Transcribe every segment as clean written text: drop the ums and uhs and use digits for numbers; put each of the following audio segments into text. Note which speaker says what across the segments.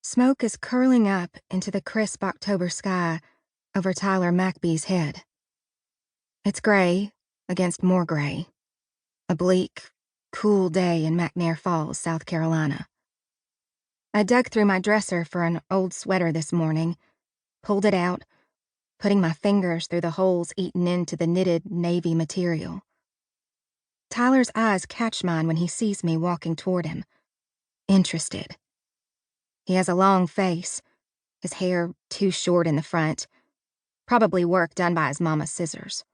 Speaker 1: Smoke is curling up into the crisp October sky over Tyler McBee's head. It's gray against more gray. A bleak, cool day in McNair Falls, South Carolina. I dug through my dresser for an old sweater this morning, pulled it out, putting my fingers through the holes eaten into the knitted navy material. Tyler's eyes catch mine when he sees me walking toward him, interested. He has a long face, his hair too short in the front, probably work done by his mama's scissors.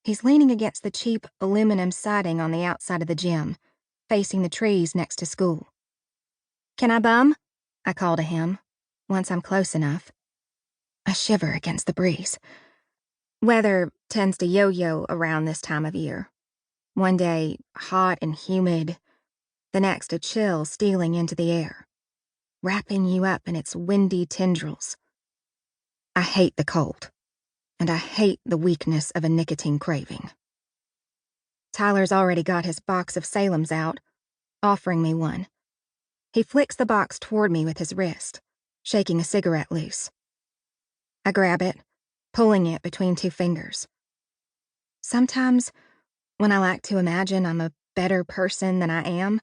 Speaker 1: He's leaning against the cheap aluminum siding on the outside of the gym, facing the trees next to school. "Can I bum?" I call to him, once I'm close enough. I shiver against the breeze. Weather tends to yo-yo around this time of year. One day, hot and humid, the next a chill stealing into the air, wrapping you up in its windy tendrils. I hate the cold, and I hate the weakness of a nicotine craving. Tyler's already got his box of Salem's out, offering me one. He flicks the box toward me with his wrist, shaking a cigarette loose. I grab it, pulling it between two fingers. Sometimes, when I like to imagine I'm a better person than I am,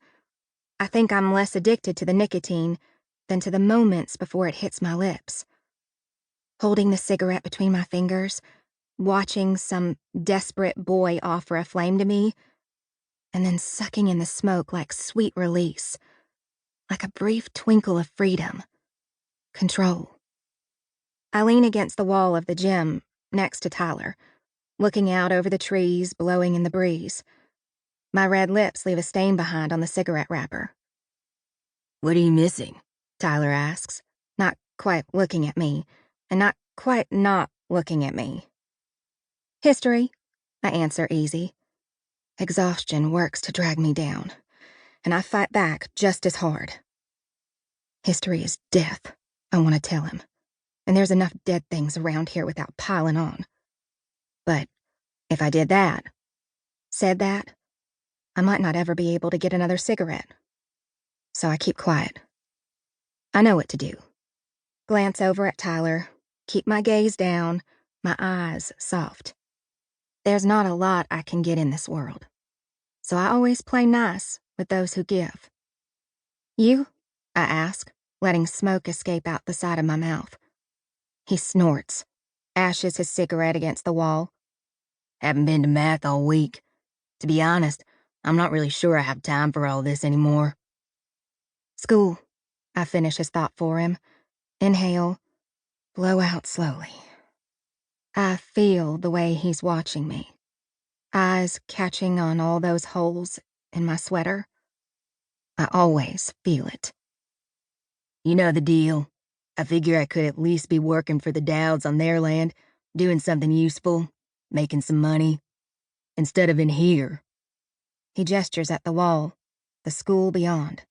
Speaker 1: I think I'm less addicted to the nicotine than to the moments before it hits my lips. Holding the cigarette between my fingers, watching some desperate boy offer a flame to me, and then sucking in the smoke like sweet release, like a brief twinkle of freedom, control. I lean against the wall of the gym next to Tyler, looking out over the trees blowing in the breeze. My red lips leave a stain behind on the cigarette wrapper. "What are you missing?" Tyler asks, not quite looking at me, and not quite not looking at me. "History," I answer easy. Exhaustion works to drag me down, and I fight back just as hard. History is death, I want to tell him, and there's enough dead things around here without piling on. But if I did that, said that, I might not ever be able to get another cigarette. So I keep quiet. I know what to do. Glance over at Tyler, keep my gaze down, my eyes soft. There's not a lot I can get in this world, so I always play nice with those who give. "You?" I ask, letting smoke escape out the side of my mouth. He snorts, ashes his cigarette against the wall. "Haven't been to math all week. To be honest, I'm not really sure I have time for all this anymore." "School," I finish his thought for him. Inhale, blow out slowly. I feel the way he's watching me, eyes catching on all those holes in my sweater. I always feel it. "You know the deal. I figure I could at least be working for the Dowds on their land, doing something useful, making some money, instead of in here." He gestures at the wall, the school beyond.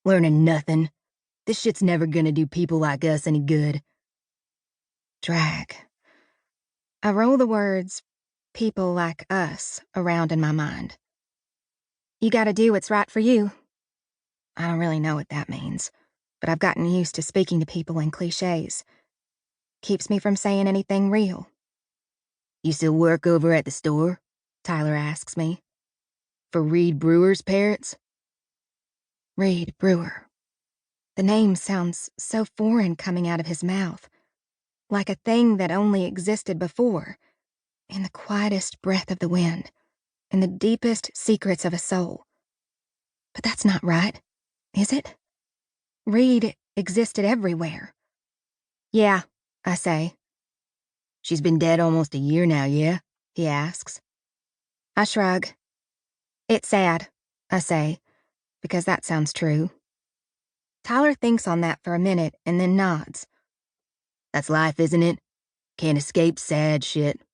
Speaker 1: "Learning nothing. This shit's never gonna do people like us any good." Drag. I roll the words, "people like us," around in my mind. "You gotta do what's right for you." I don't really know what that means, but I've gotten used to speaking to people in cliches. Keeps me from saying anything real. "You still work over at the store?" Tyler asks me. "For Reid Brewer's parents?" Reid Brewer. The name sounds so foreign coming out of his mouth, like a thing that only existed before, in the quietest breath of the wind, in the deepest secrets of a soul. But that's not right, is it? Reid existed everywhere. "Yeah," I say. "She's been dead almost a year now, yeah?" he asks. I shrug. "It's sad," I say, because that sounds true. Tyler thinks on that for a minute and then nods. "That's life, isn't it? Can't escape sad shit."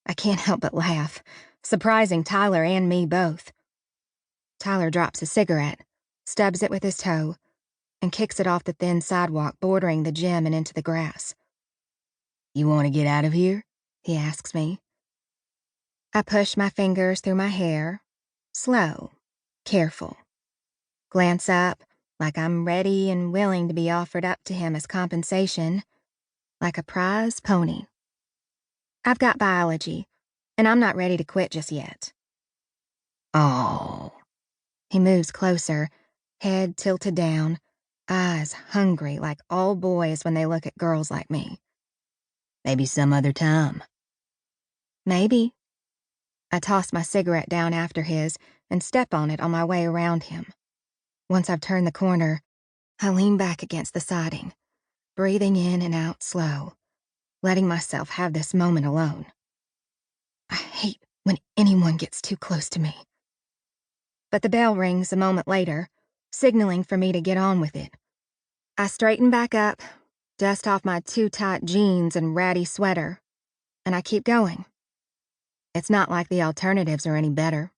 Speaker 1: I can't help but laugh, surprising Tyler and me both. Tyler drops a cigarette, stubs it with his toe, and kicks it off the thin sidewalk bordering the gym and into the grass. "You want to get out of here?" he asks me. I push my fingers through my hair, slow, careful. Glance up, like I'm ready and willing to be offered up to him as compensation, like a prize pony. I've got biology, and I'm not ready to quit just yet. Oh. He moves closer, head tilted down, eyes hungry like all boys when they look at girls like me. Maybe some other time. Maybe. I toss my cigarette down after his and step on it on my way around him. Once I've turned the corner, I lean back against the siding, breathing in and out slow, letting myself have this moment alone. I hate when anyone gets too close to me. But the bell rings a moment later, signaling for me to get on with it. I straighten back up, dust off my too-tight jeans and ratty sweater, and I keep going. It's not like the alternatives are any better.